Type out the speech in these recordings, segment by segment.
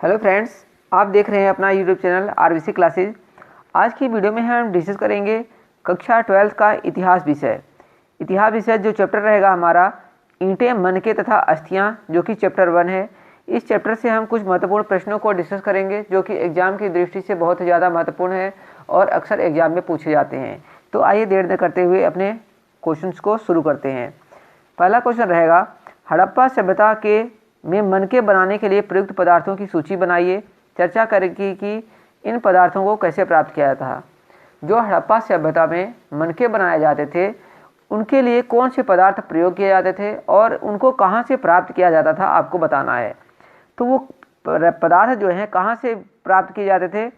Hello friends, आप देख रहे हैं अपना यूट्यूब चैनल आरबीसी क्लासेज। आज की वीडियो में हम डिस्कस करेंगे कक्षा 12 का इतिहास विषय। इतिहास विषय जो चैप्टर रहेगा हमारा ईंटें, मनके तथा अस्थियां, जो कि चैप्टर 1 है। इस चैप्टर से हम कुछ महत्वपूर्ण प्रश्नों को डिस्कस करेंगे जो कि एग्जाम की दृष्टि से बहुत ज़्यादा महत्वपूर्ण है और अक्सर एग्जाम में पूछे जाते हैं। तो आइए देर न करते हुए अपने क्वेश्चंस को शुरू करते हैं। पहला क्वेश्चन रहेगा, हड़प्पा सभ्यता के में मनके बनाने के लिए प्रयुक्त पदार्थों की सूची बनाइए। चर्चा करेगी कि इन पदार्थों को कैसे प्राप्त किया था। जो हड़प्पा सभ्यता में मनके बनाए जाते थे उनके लिए कौन से पदार्थ प्रयोग किए जाते थे और उनको कहाँ से प्राप्त किया जाता था, आपको बताना है। तो वो पदार्थ जो हैं कहाँ से प्राप्त किए जाते थे?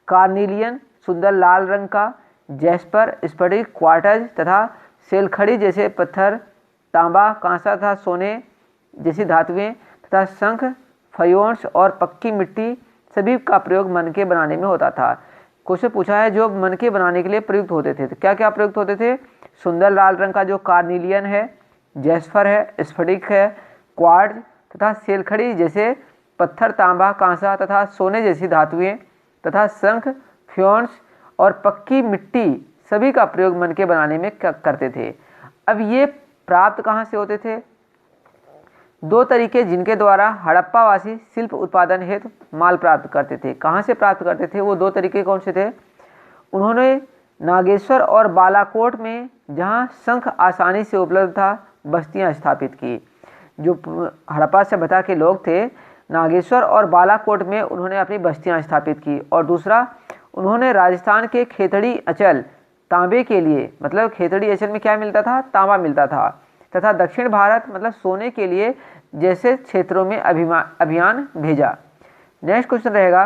कार्निलियन, सुंदर लाल रंग का, जैस्पर, स्फटिक, क्वार्ट्ज तथा सेलखड़ी जैसे पत्थर, तांबा, कांसा तथा सोने जैसी धातुएं तथा शंख, फयोन्स और पक्की मिट्टी सभी का प्रयोग मनके बनाने में होता था। क्वेश्चन पूछा है जो मनके बनाने के लिए प्रयुक्त होते थे, तो क्या क्या प्रयुक्त होते थे? सुंदर लाल रंग का जो कार्निलियन है, जैस्पर है, स्फटिक है, क्वार्ट्ज तथा सेलखड़ी जैसे पत्थर, तांबा, कांसा तथा सोने जैसी धातुएं तथा शंख, फ्योन्स और पक्की मिट्टी सभी का प्रयोग मनके बनाने में करते थे। अब ये प्राप्त कहाँ से होते थे? दो तरीके जिनके द्वारा हड़प्पावासी शिल्प उत्पादन हेतु माल प्राप्त करते थे। कहाँ से प्राप्त करते थे? वो दो तरीके कौन से थे? उन्होंने नागेश्वर और बालाकोट में, जहाँ शंख आसानी से उपलब्ध था, बस्तियाँ स्थापित की। जो हड़प्पा सभ्यता के लोग थे, नागेश्वर और बालाकोट में उन्होंने अपनी बस्तियाँ स्थापित की। और दूसरा, उन्होंने राजस्थान के खेतड़ी अंचल तांबे के लिए, मतलब खेतड़ी अंचल में क्या मिलता था? तांबा मिलता था, तथा दक्षिण भारत मतलब सोने के लिए जैसे क्षेत्रों में अभियान भेजा। नेक्स्ट क्वेश्चन रहेगा,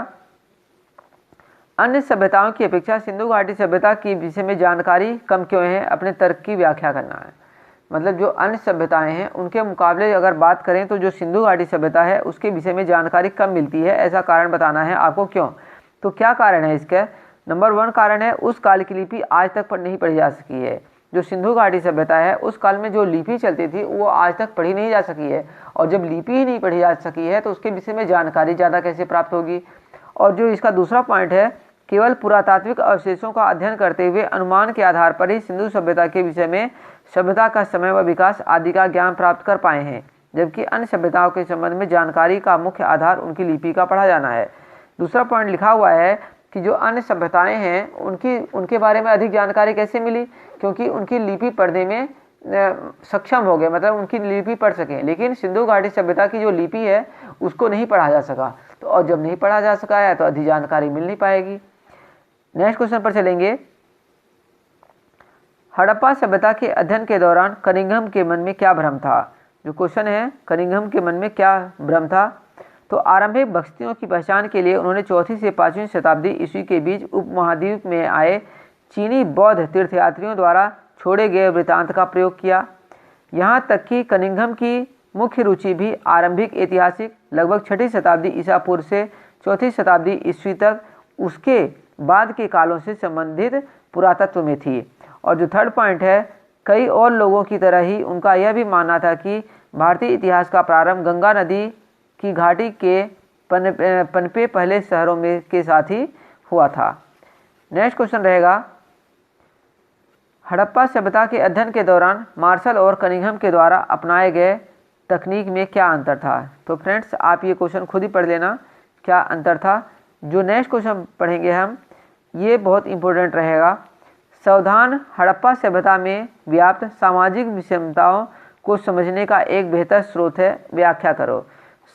अन्य सभ्यताओं की अपेक्षा सिंधु घाटी सभ्यता के विषय में जानकारी कम क्यों है? अपने तर्क की व्याख्या करना है। मतलब जो अन्य सभ्यताएं हैं उनके मुकाबले अगर बात करें तो जो सिंधु घाटी सभ्यता है उसके विषय में जानकारी कम मिलती है, ऐसा कारण बताना है आपको। क्यों? तो क्या कारण है इसका? नंबर 1 कारण है, उस काल की लिपि आज तक नहीं पढ़ी जा सकी है। जो सिंधु घाटी सभ्यता है उस काल में जो लिपि चलती थी वो आज तक पढ़ी नहीं जा सकी है, और जब लिपि ही नहीं पढ़ी जा सकी है तो उसके विषय में जानकारी ज़्यादा कैसे प्राप्त होगी। और जो इसका दूसरा पॉइंट है, केवल पुरातात्विक अवशेषों का अध्ययन करते हुए अनुमान के आधार पर ही सिंधु सभ्यता के विषय में सभ्यता का समय व विकास आदि का ज्ञान प्राप्त कर पाए हैं, जबकि अन्य सभ्यताओं के संबंध में जानकारी का मुख्य आधार उनकी लिपि का पढ़ा जाना है। दूसरा पॉइंट लिखा हुआ है कि जो अन्य सभ्यताएं हैं उनके बारे में अधिक जानकारी कैसे मिली? क्योंकि उनकी लिपि पढ़ने में सक्षम हो गए, मतलब उनकी लिपि पढ़ सकें। लेकिन सिंधु घाटी सभ्यता की जो लिपि है उसको नहीं पढ़ा जा सका, तो और जब नहीं पढ़ा जा सका है तो अधिक जानकारी मिल नहीं पाएगी। नेक्स्ट क्वेश्चन पर चलेंगे, हड़प्पा सभ्यता के अध्ययन के दौरान कनिंघम के मन में क्या भ्रम था? जो क्वेश्चन है, कनिंघम के मन में क्या भ्रम था? तो आरंभिक बस्तियों की पहचान के लिए उन्होंने 4वीं से 5वीं शताब्दी ईस्वी के बीच उपमहाद्वीप में आए चीनी बौद्ध तीर्थयात्रियों द्वारा छोड़े गए वृत्तांत का प्रयोग किया। यहाँ तक कि कनिंघम की मुख्य रुचि भी आरंभिक ऐतिहासिक लगभग 6वीं शताब्दी ईसा पूर्व से 4वीं शताब्दी ईस्वी तक उसके बाद के कालों से संबंधित पुरातत्व में थी। और जो थर्ड पॉइंट है, कई और लोगों की तरह ही उनका यह भी मानना था कि भारतीय इतिहास का प्रारंभ गंगा नदी की घाटी के पनपे पहले शहरों में के साथ ही हुआ था। नेक्स्ट क्वेश्चन रहेगा, हड़प्पा सभ्यता के अध्ययन के दौरान मार्शल और कनिंघम के द्वारा अपनाए गए तकनीक में क्या अंतर था? तो फ्रेंड्स आप ये क्वेश्चन खुद ही पढ़ लेना, क्या अंतर था। जो नेक्स्ट क्वेश्चन पढ़ेंगे हम, ये बहुत इंपॉर्टेंट रहेगा। सावधान हड़प्पा सभ्यता में व्याप्त सामाजिक विषमताओं को समझने का एक बेहतर स्रोत है, व्याख्या करो।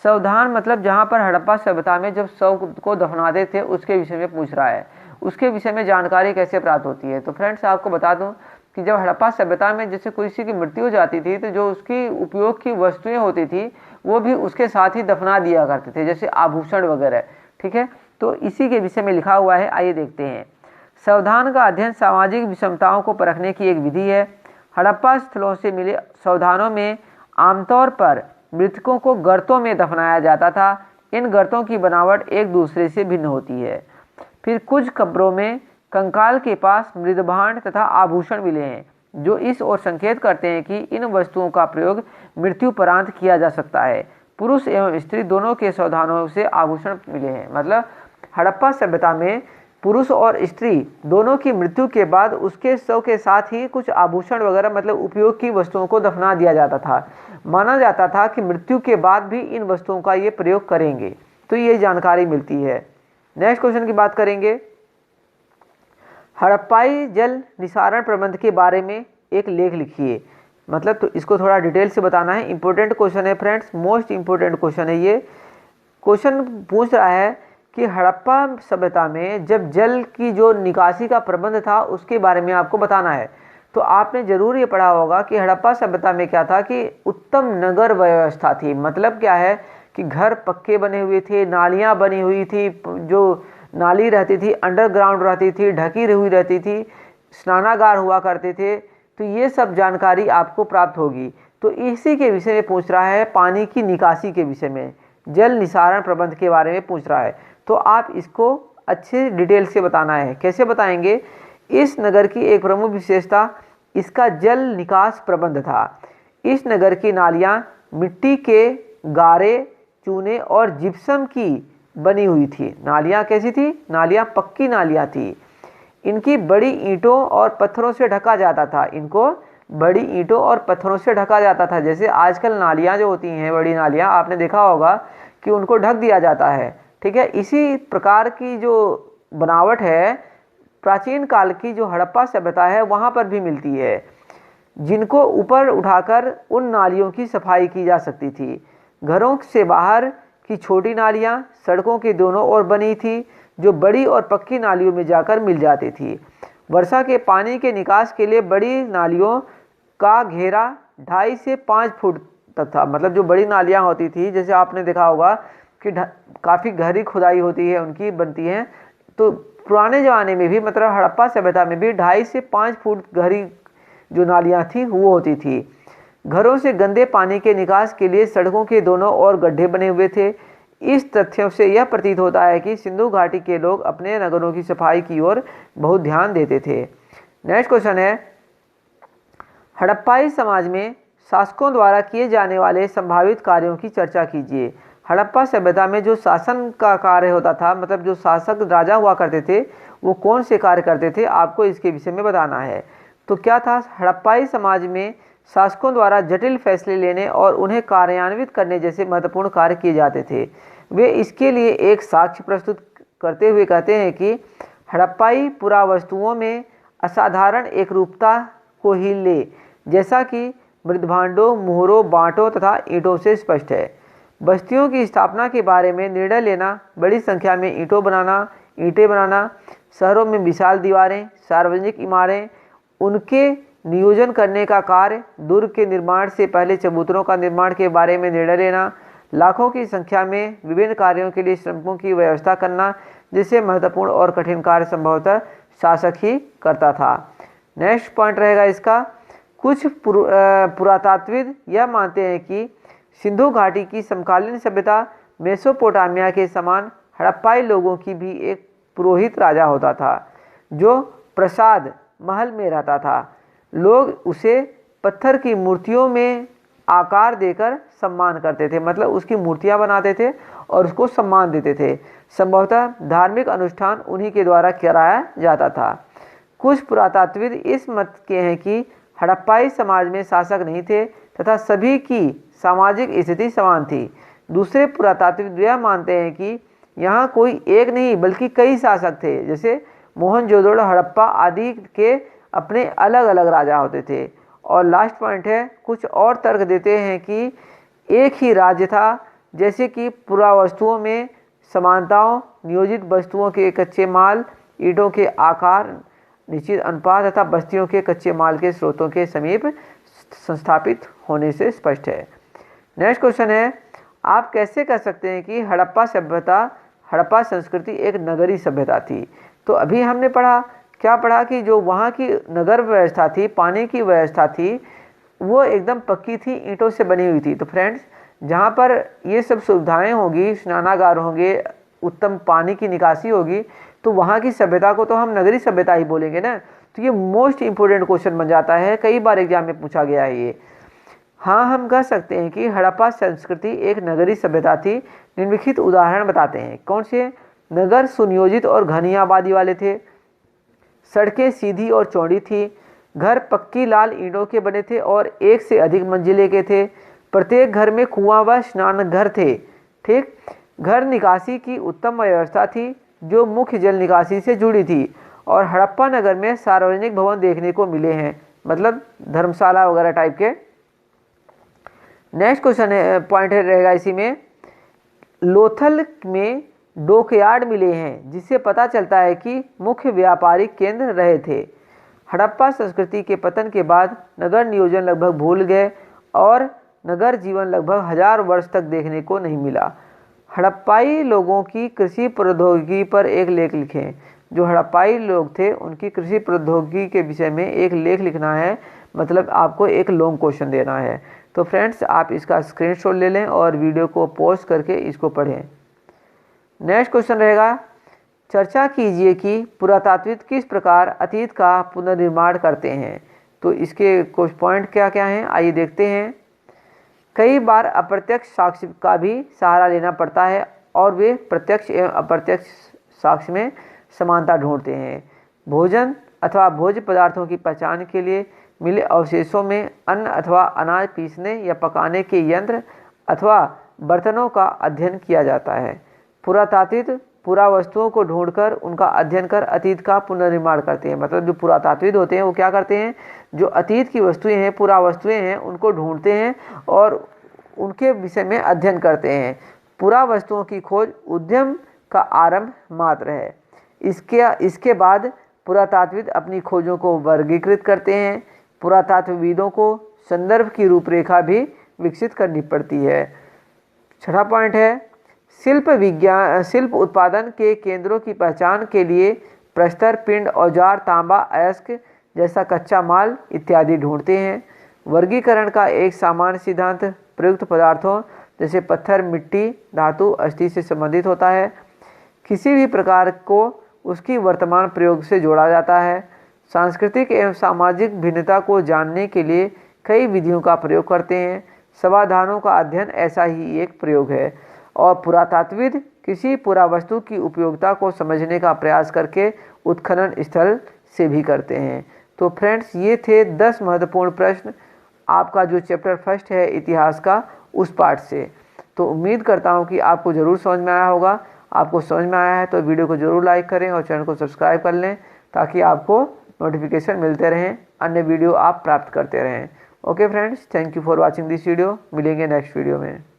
सावधान मतलब जहाँ पर हड़प्पा सभ्यता में जब शव को दफनाते थे उसके विषय में पूछ रहा है, उसके विषय में जानकारी कैसे प्राप्त होती है। तो फ्रेंड्स आपको बता दूं कि जब हड़प्पा सभ्यता में जैसे किसी की मृत्यु हो जाती थी तो जो उसकी उपयोग की वस्तुएं होती थी वो भी उसके साथ ही दफना दिया करते थे, जैसे आभूषण वगैरह। ठीक है, तो इसी के विषय में लिखा हुआ है, आइए देखते हैं। सावधान का अध्ययन सामाजिक विषमताओं को परखने की एक विधि है। हड़प्पा स्थलों से मिले सावधानों में आमतौर पर मृतकों को गर्तों में दफनाया जाता था। इन गर्तों की बनावट एक दूसरे से भिन्न होती है। फिर कुछ कब्रों में कंकाल के पास मृदभांड तथा आभूषण मिले हैं, जो इस ओर संकेत करते हैं कि इन वस्तुओं का प्रयोग मृत्युपरांत किया जा सकता है। पुरुष एवं स्त्री दोनों के साधनों से आभूषण मिले हैं। मतलब हड़प्पा सभ्यता में पुरुष और स्त्री दोनों की मृत्यु के बाद उसके शव के साथ ही कुछ आभूषण वगैरह मतलब उपयोग की वस्तुओं को दफना दिया जाता था। माना जाता था कि मृत्यु के बाद भी इन वस्तुओं का ये प्रयोग करेंगे। तो ये जानकारी मिलती है। नेक्स्ट क्वेश्चन की बात करेंगे। हड़प्पाई जल निस्तारण प्रबंध के बारे में एक लेख लिखिए। मतलब तो इसको थोड़ा डिटेल से बताना है। इंपॉर्टेंट क्वेश्चन है फ्रेंड्स, मोस्ट इंपॉर्टेंट क्वेश्चन है ये। क्वेश्चन पूछ रहा है कि हड़प्पा सभ्यता में जब जल की जो निकासी का प्रबंध था उसके बारे में आपको बताना है। तो आपने जरूर ये पढ़ा होगा कि हड़प्पा सभ्यता में क्या था कि उत्तम नगर व्यवस्था थी। मतलब क्या है कि घर पक्के बने हुए थे, नालियाँ बनी हुई थी, जो नाली रहती थी अंडरग्राउंड रहती थी, ढकी हुई रहती थी, स्नानागार हुआ करते थे। तो ये सब जानकारी आपको प्राप्त होगी। तो इसी के विषय में पूछ रहा है, पानी की निकासी के विषय में, जल निस्तारण प्रबंध के बारे में पूछ रहा है। तो आप इसको अच्छे डिटेल से बताना है। कैसे बताएंगे? इस नगर की एक प्रमुख विशेषता इसका जल निकास प्रबंध था। इस नगर की नालियाँ मिट्टी के गारे, चूने और जिप्सम की बनी हुई थी। नालियाँ कैसी थी? नालियाँ पक्की नालियाँ थी। इनकी बड़ी ईंटों और पत्थरों से ढका जाता था। इनको बड़ी ईंटों और पत्थरों से ढका जाता था। जैसे आजकल नालियाँ जो होती हैं, बड़ी नालियाँ, आपने देखा होगा कि उनको ढक दिया जाता है। ठीक है, इसी प्रकार की जो बनावट है प्राचीन काल की जो हड़प्पा सभ्यता है वहाँ पर भी मिलती है, जिनको ऊपर उठाकर उन नालियों की सफाई की जा सकती थी। घरों से बाहर की छोटी नालियाँ सड़कों के दोनों ओर बनी थी, जो बड़ी और पक्की नालियों में जाकर मिल जाती थी। वर्षा के पानी के निकास के लिए बड़ी नालियों का घेरा 2.5 से 5 फुट तक था। मतलब जो बड़ी नालियाँ होती थी, जैसे आपने देखा होगा कि काफ़ी गहरी खुदाई होती है, उनकी बनती हैं। तो पुराने ज़माने में भी, मतलब हड़प्पा सभ्यता में भी 2.5 से 5 फुट गहरी जो नालियाँ थी वो होती थी। घरों से गंदे पानी के निकास के लिए सड़कों के दोनों ओर गड्ढे बने हुए थे। इस तथ्यों से यह प्रतीत होता है कि सिंधु घाटी के लोग अपने नगरों की सफाई की ओर बहुत ध्यान देते थे। नेक्स्ट क्वेश्चन है, हड़प्पाई समाज में शासकों द्वारा किए जाने वाले संभावित कार्यों की चर्चा कीजिए। हड़प्पा सभ्यता में जो शासन का कार्य होता था, मतलब जो शासक राजा हुआ करते थे, वो कौन से कार्य करते थे, आपको इसके विषय में बताना है। तो क्या था? हड़प्पाई समाज में शासकों द्वारा जटिल फैसले लेने और उन्हें कार्यान्वित करने जैसे महत्वपूर्ण कार्य किए जाते थे। वे इसके लिए एक साक्ष्य प्रस्तुत करते हुए कहते हैं कि हड़प्पाई पुरावस्तुओं में असाधारण एकरूपता को ही ले, जैसा कि मृदभांडों, मोहरों, बांटों तथा ईंटों से स्पष्ट है। बस्तियों की स्थापना के बारे में निर्णय लेना, बड़ी संख्या में ईंटें बनाना, शहरों में विशाल दीवारें, सार्वजनिक इमारतें, उनके नियोजन करने का कार्य, दुर्ग के निर्माण से पहले चबूतरों का निर्माण के बारे में निर्णय लेना, लाखों की संख्या में विभिन्न कार्यों के लिए श्रमिकों की व्यवस्था करना, जिससे महत्वपूर्ण और कठिन कार्य संभवतः शासक ही करता था। नेक्स्ट पॉइंट रहेगा इसका, कुछ पुरातात्विद यह मानते हैं कि सिंधु घाटी की समकालीन सभ्यता मेसोपोटामिया के समान हड़प्पाई लोगों की भी एक पुरोहित राजा होता था, जो प्रसाद महल में रहता था। लोग उसे पत्थर की मूर्तियों में आकार देकर सम्मान करते थे। मतलब उसकी मूर्तियां बनाते थे और उसको सम्मान देते थे। संभवतः धार्मिक अनुष्ठान उन्हीं के द्वारा कराया जाता था। कुछ पुरातात्विद इस मत के हैं कि हड़प्पाई समाज में शासक नहीं थे तथा सभी की सामाजिक स्थिति समान थी। दूसरे पुरातात्विद यह मानते हैं कि यहाँ कोई एक नहीं बल्कि कई शासक थे, जैसे मोहनजोदड़ो, हड़प्पा आदि के अपने अलग अलग राजा होते थे। और लास्ट पॉइंट है, कुछ और तर्क देते हैं कि एक ही राज्य था, जैसे कि पुरावस्तुओं में समानताओं, नियोजित वस्तुओं के कच्चे माल, ईंटों के आकार, निश्चित अनुपात तथा बस्तियों के कच्चे माल के स्रोतों के समीप संस्थापित होने से स्पष्ट है। नेक्स्ट क्वेश्चन है, आप कैसे कह सकते हैं कि हड़प्पा संस्कृति एक नगरीय सभ्यता थी? तो अभी हमने क्या पढ़ा कि जो वहाँ की नगर व्यवस्था थी, पानी की व्यवस्था थी, वो एकदम पक्की थी, ईंटों से बनी हुई थी। तो फ्रेंड्स, जहाँ पर ये सब सुविधाएं होगी, स्नानागार होंगे, उत्तम पानी की निकासी होगी, तो वहाँ की सभ्यता को तो हम नगरीय सभ्यता ही बोलेंगे ना। तो ये मोस्ट इंपोर्टेंट क्वेश्चन बन जाता है, कई बार एग्जाम में पूछा गया है ये। हाँ, हम कह सकते हैं कि हड़प्पा संस्कृति एक नगरीय सभ्यता थी। निम्नलिखित उदाहरण बताते हैं। कौन से? नगर सुनियोजित और घनी आबादी वाले थे। सड़कें सीधी और चौड़ी थी। घर पक्की लाल ईंटों के बने थे और एक से अधिक मंजिले के थे। प्रत्येक घर में कुआं व स्नान घर थे। ठीक। घर निकासी की उत्तम व्यवस्था थी जो मुख्य जल निकासी से जुड़ी थी। और हड़प्पा नगर में सार्वजनिक भवन देखने को मिले हैं, मतलब धर्मशाला वगैरह टाइप के। नेक्स्ट क्वेश्चन पॉइंट रहेगा इसी में, लोथल में डॉकयार्ड मिले हैं जिससे पता चलता है कि मुख्य व्यापारिक केंद्र रहे थे। हड़प्पा संस्कृति के पतन के बाद नगर नियोजन लगभग भूल गए और नगर जीवन लगभग 1000 वर्ष तक देखने को नहीं मिला। हड़प्पाई लोगों की कृषि प्रौद्योगिकी पर एक लेख लिखें। जो हड़प्पाई लोग थे उनकी कृषि प्रौद्योगिकी के विषय में एक लेख लिखना है, मतलब आपको एक लॉन्ग क्वेश्चन देना है। तो फ्रेंड्स, आप इसका स्क्रीनशॉट ले लें और वीडियो को पॉज करके इसको पढ़ें। नेक्स्ट क्वेश्चन रहेगा, चर्चा कीजिए कि पुरातात्विक किस प्रकार अतीत का पुनर्निर्माण करते हैं। तो इसके कुछ पॉइंट क्या क्या हैं, आइए देखते हैं। कई बार अप्रत्यक्ष साक्ष्य का भी सहारा लेना पड़ता है और वे प्रत्यक्ष एवं अप्रत्यक्ष साक्ष्य में समानता ढूंढते हैं। भोजन अथवा भोज्य पदार्थों की पहचान के लिए मिले अवशेषों में अन्न अथवा अनाज पीसने या पकाने के यंत्र अथवा बर्तनों का अध्ययन किया जाता है। पुरातात्विक पुरावस्तुओं को ढूंढकर उनका अध्ययन कर अतीत का पुनर्निर्माण करते हैं। मतलब जो पुरातात्विक होते हैं वो क्या करते हैं, जो अतीत की वस्तुएं हैं, पुरावस्तुएं हैं, उनको ढूंढते हैं और उनके विषय में अध्ययन करते हैं। पुरावस्तुओं की खोज उद्यम का आरंभ मात्र है। इसके बाद पुरातात्विक अपनी खोजों को वर्गीकृत करते हैं। पुरातात्वविदों को संदर्भ की रूपरेखा भी विकसित करनी पड़ती है। छठा पॉइंट है, शिल्प उत्पादन के केंद्रों की पहचान के लिए प्रस्तर, पिंड, औजार, तांबा, अयस्क जैसा कच्चा माल इत्यादि ढूंढते हैं। वर्गीकरण का एक सामान्य सिद्धांत प्रयुक्त पदार्थों जैसे पत्थर, मिट्टी, धातु, अस्थि से संबंधित होता है। किसी भी प्रकार को उसकी वर्तमान प्रयोग से जोड़ा जाता है। सांस्कृतिक एवं सामाजिक भिन्नता को जानने के लिए कई विधियों का प्रयोग करते हैं। समाधानों का अध्ययन ऐसा ही एक प्रयोग है। और पुरातात्विद किसी पुरावस्तु की उपयोगिता को समझने का प्रयास करके उत्खनन स्थल से भी करते हैं। तो फ्रेंड्स, ये थे 10 महत्वपूर्ण प्रश्न आपका जो चैप्टर फर्स्ट है इतिहास का, उस पार्ट से। तो उम्मीद करता हूँ कि आपको ज़रूर समझ में आया होगा। आपको समझ में आया है तो वीडियो को ज़रूर लाइक करें और चैनल को सब्सक्राइब कर लें ताकि आपको नोटिफिकेशन मिलते रहें, अन्य वीडियो आप प्राप्त करते रहें। Okay friends, thank you for watching this video. मिलेंगे नेक्स्ट वीडियो में।